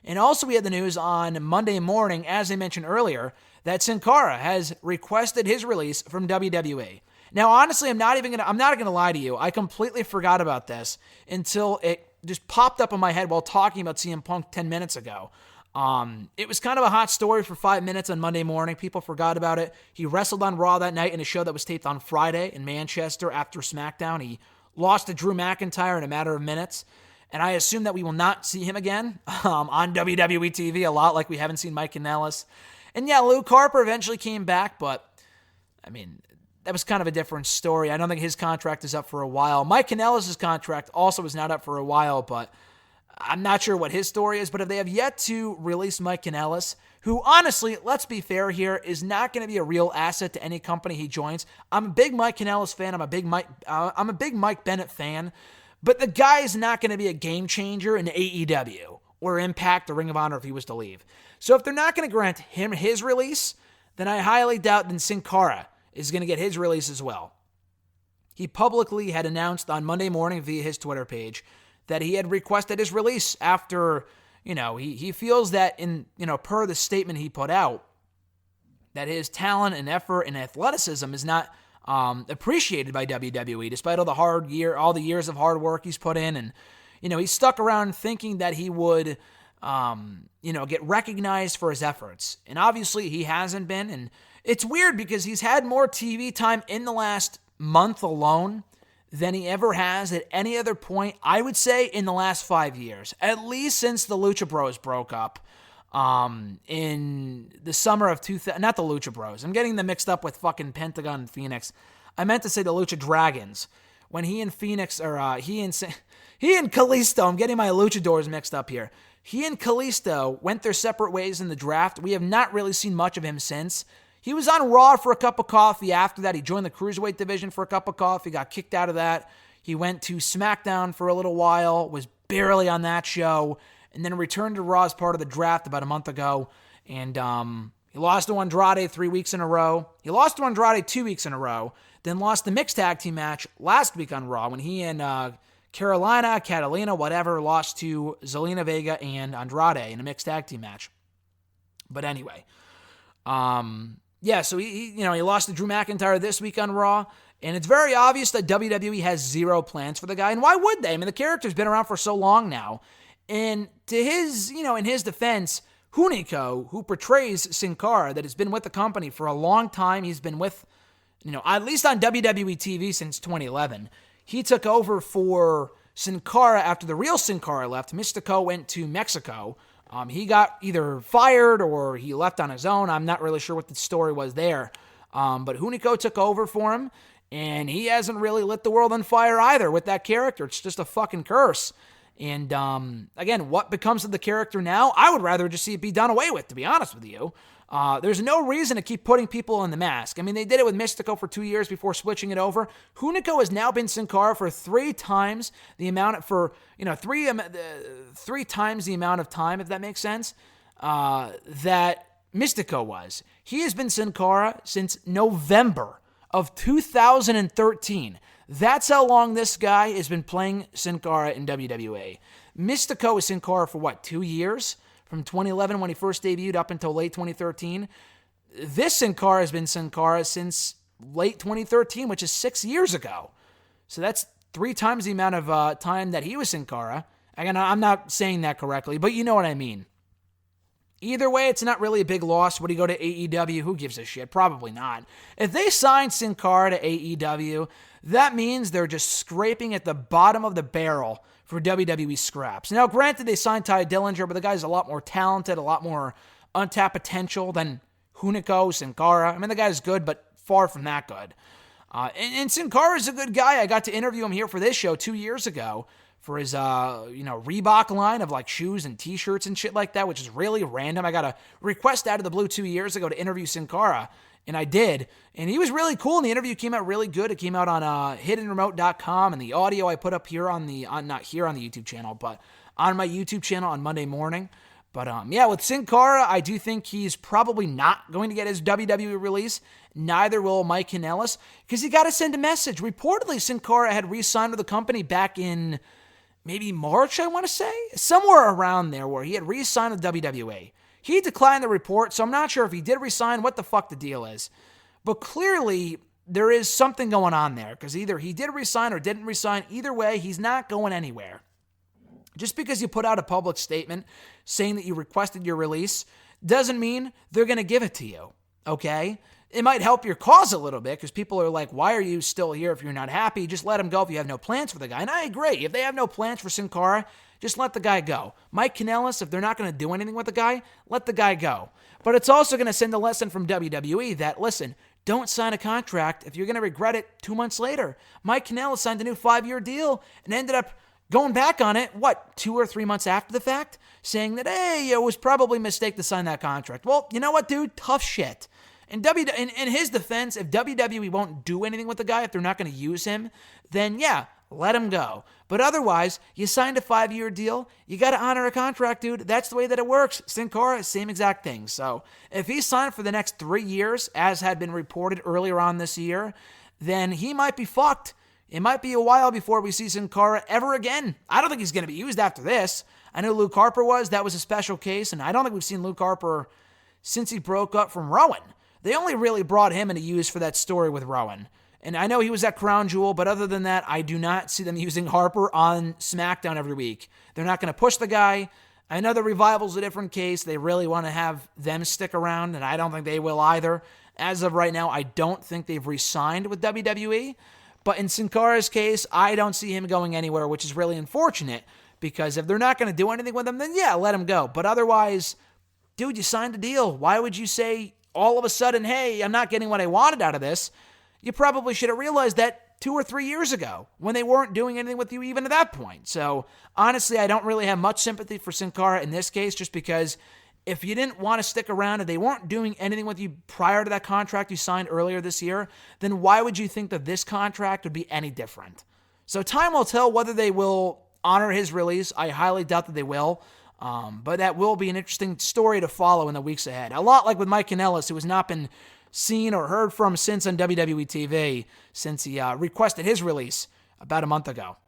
And also we had the news on Monday morning, as I mentioned earlier, that Sin Cara has requested his release from WWE. Now, honestly, I'm not gonna lie to you. I completely forgot about this until it just popped up in my head while talking about CM Punk 10 minutes ago. It was kind of a hot story for 5 minutes on Monday morning. People forgot about it. He wrestled on Raw that night in a show that was taped on Friday in Manchester after SmackDown. He lost to Drew McIntyre in a matter of minutes. And I assume that we will not see him again on WWE TV a lot like we haven't seen Mike Kanellis. And yeah, Luke Harper eventually came back, but I mean, that was kind of a different story. I don't think his contract is up for a while. Mike Kanellis' contract also is not up for a while, but I'm not sure what his story is. But if they have yet to release Mike Kanellis, who honestly, let's be fair here, is not going to be a real asset to any company he joins. I'm a big Mike Kanellis fan. I'm a big Mike Bennett fan. But the guy is not going to be a game changer in AEW or Impact or Ring of Honor if he was to leave. So if they're not going to grant him his release, then I highly doubt that Sin Cara is going to get his release as well. He publicly had announced on Monday morning via his Twitter page that he had requested his release after, he feels that per the statement he put out, that his talent and effort and athleticism is not appreciated by WWE, despite all the years of hard work he's put in. And, he stuck around thinking that he would, get recognized for his efforts. And obviously he hasn't been. And it's weird because he's had more TV time in the last month alone than he ever has at any other point, I would say, in the last 5 years. At least since the Lucha Bros broke up in the summer of 2000. Not the Lucha Bros. I'm getting them mixed up with fucking Pentagon and Phoenix. I meant to say the Lucha Dragons. When he and Phoenix, or he and Kalisto, I'm getting my luchadors mixed up here. He and Kalisto went their separate ways in the draft. We have not really seen much of him since. He was on Raw for a cup of coffee. After that, he joined the Cruiserweight division for a cup of coffee, got kicked out of that. He went to SmackDown for a little while, was barely on that show, and then returned to Raw as part of the draft about a month ago. And he lost to Andrade 3 weeks in a row. He lost to Andrade 2 weeks in a row, then lost the mixed tag team match last week on Raw when he and Catalina, whatever, lost to Zelina Vega and Andrade in a mixed tag team match. But anyway, so he lost to Drew McIntyre this week on Raw, and it's very obvious that WWE has zero plans for the guy, and why would they? I mean, the character's been around for so long now, and to his, in his defense, Hunico, who portrays Sin Cara, that has been with the company for a long time, he's been with, at least on WWE TV since 2011, he took over for Sin Cara after the real Sin Cara left. Mystico went to Mexico. He got either fired or he left on his own. I'm not really sure what the story was there. But Hunico took over for him, and he hasn't really lit the world on fire either with that character. It's just a fucking curse. And again, what becomes of the character now? I would rather just see it be done away with, to be honest with you. There's no reason to keep putting people in the mask. I mean, they did it with Mystico for 2 years before switching it over. Hunico has now been Sin Cara for three times the amount of time, if that makes sense, that Mystico was. He has been Sin Cara since November of 2013. That's how long this guy has been playing Sin Cara in WWE. Mystico was Sin Cara for 2 years? From 2011 when he first debuted up until late 2013. This Sin Cara has been Sin Cara since late 2013, which is 6 years ago. So that's 3 times the amount of time that he was Sin Cara. Again, I'm not saying that correctly, but you know what I mean. Either way, it's not really a big loss. Would he go to AEW? Who gives a shit? Probably not. If they sign Sin Cara to AEW, that means they're just scraping at the bottom of the barrel for WWE scraps. Now, granted, they signed Ty Dillinger, but the guy's a lot more talented, a lot more untapped potential than Hunico, Sin Cara. I mean, the guy's good, but far from that good. And Sin Cara's a good guy. I got to interview him here for this show 2 years ago for his, Reebok line of shoes and t-shirts and shit like that, which is really random. I got a request out of the blue 2 years ago to interview Sin Cara, and I did. And he was really cool, and the interview came out really good. It came out on hiddenremote.com, and the audio I put up here not here on the YouTube channel, but on my YouTube channel on Monday morning. But with Sin Cara, I do think he's probably not going to get his WWE release. Neither will Mike Kanellis, because you got to send a message. Reportedly, Sin Cara had re-signed with the company back in maybe March, I want to say, somewhere around there, where he had re-signed with WWE. He declined the report, so I'm not sure if he did re-sign, what the fuck the deal is. But clearly, there is something going on there, because either he did re-sign or didn't re-sign. Either way, he's not going anywhere. Just because you put out a public statement saying that you requested your release doesn't mean they're going to give it to you, okay? It might help your cause a little bit, because people are like, why are you still here if you're not happy? Just let him go if you have no plans for the guy. And I agree. If they have no plans for Sin Cara, just let the guy go. Mike Kanellis, if they're not going to do anything with the guy, let the guy go. But it's also going to send a lesson from WWE that, listen, don't sign a contract if you're going to regret it 2 months later. Mike Kanellis signed a new 5-year deal and ended up going back on it, 2 or 3 months after the fact, saying that, hey, it was probably a mistake to sign that contract. Well, you know what, dude? Tough shit. In his defense, if WWE won't do anything with the guy, if they're not going to use him, then yeah, let him go. But otherwise, you signed a 5-year deal. You got to honor a contract, dude. That's the way that it works. Sin Cara, same exact thing. So if he signed for the next 3 years, as had been reported earlier on this year, then he might be fucked. It might be a while before we see Sin Cara ever again. I don't think he's going to be used after this. I know Luke Harper was. That was a special case, and I don't think we've seen Luke Harper since he broke up from Rowan. They only really brought him into use for that story with Rowan. And I know he was at Crown Jewel, but other than that, I do not see them using Harper on SmackDown every week. They're not going to push the guy. I know the Revival's a different case. They really want to have them stick around, and I don't think they will either. As of right now, I don't think they've re-signed with WWE. But in Sin Cara's case, I don't see him going anywhere, which is really unfortunate, because if they're not going to do anything with him, then yeah, let him go. But otherwise, dude, you signed a deal. Why would you say all of a sudden, hey, I'm not getting what I wanted out of this? You probably should have realized that 2 or 3 years ago when they weren't doing anything with you even at that point. So honestly, I don't really have much sympathy for Sin Cara in this case, just because if you didn't want to stick around and they weren't doing anything with you prior to that contract you signed earlier this year, then why would you think that this contract would be any different? So time will tell whether they will honor his release. I highly doubt that they will. But that will be an interesting story to follow in the weeks ahead. A lot like with Mike Kanellis, who has not been seen or heard from since on WWE TV since he requested his release about a month ago.